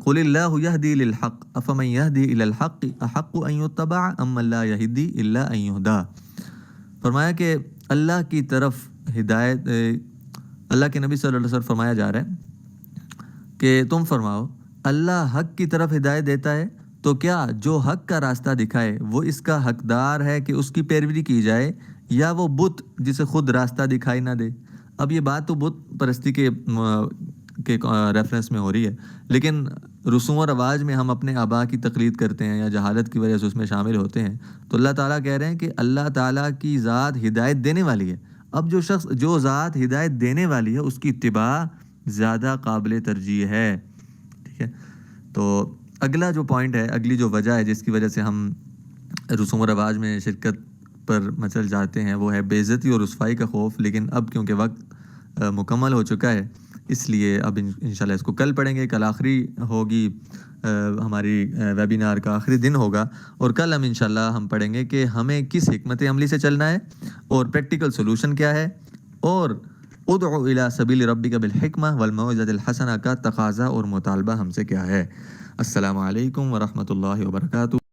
قل اللہ یہدی للحق افمن یہدی الی الحق احق ان یتبع ام لا یہدی الا ان یہدی۔ فرمایا کہ اللہ کی طرف ہدایت، اللہ کے نبی صلی اللہ علیہ وسلم فرمایا جا رہا ہے کہ تم فرماؤ اللہ حق کی طرف ہدایت دیتا ہے تو کیا جو حق کا راستہ دکھائے وہ اس کا حقدار ہے کہ اس کی پیروی کی جائے، یا وہ بت جسے خود راستہ دکھائی نہ دے؟ اب یہ بات تو بت پرستی کے ریفرنس میں ہو رہی ہے، لیکن رسوم و رواج میں ہم اپنے آبا کی تقلید کرتے ہیں یا جہالت کی وجہ سے اس میں شامل ہوتے ہیں، تو اللہ تعالیٰ کہہ رہے ہیں کہ اللہ تعالیٰ کی ذات ہدایت دینے والی ہے۔ اب جو ذات ہدایت دینے والی ہے اس کی اتباع زیادہ قابل ترجیح ہے، ٹھیک ہے؟ تو اگلا جو پوائنٹ ہے، اگلی جو وجہ ہے جس کی وجہ سے ہم رسوم و رواج میں شرکت پر مچل جاتے ہیں، وہ ہے بے عزتی اور رسوائی کا خوف۔ لیکن اب کیونکہ وقت مکمل ہو چکا ہے، اس لیے اب انشاءاللہ اس کو کل پڑھیں گے۔ کل آخری ہوگی ہماری ویبینار کا آخری دن ہوگا، اور کل انشاءاللہ ہم پڑھیں گے کہ ہمیں کس حکمت عملی سے چلنا ہے، اور پریکٹیکل سولوشن کیا ہے، اور ادعو الی سبیل ربک بالحکمہ والموعظۃ الحسنہ کا تقاضا اور مطالبہ ہم سے کیا ہے۔ السلام علیکم ورحمۃ اللہ وبرکاتہ۔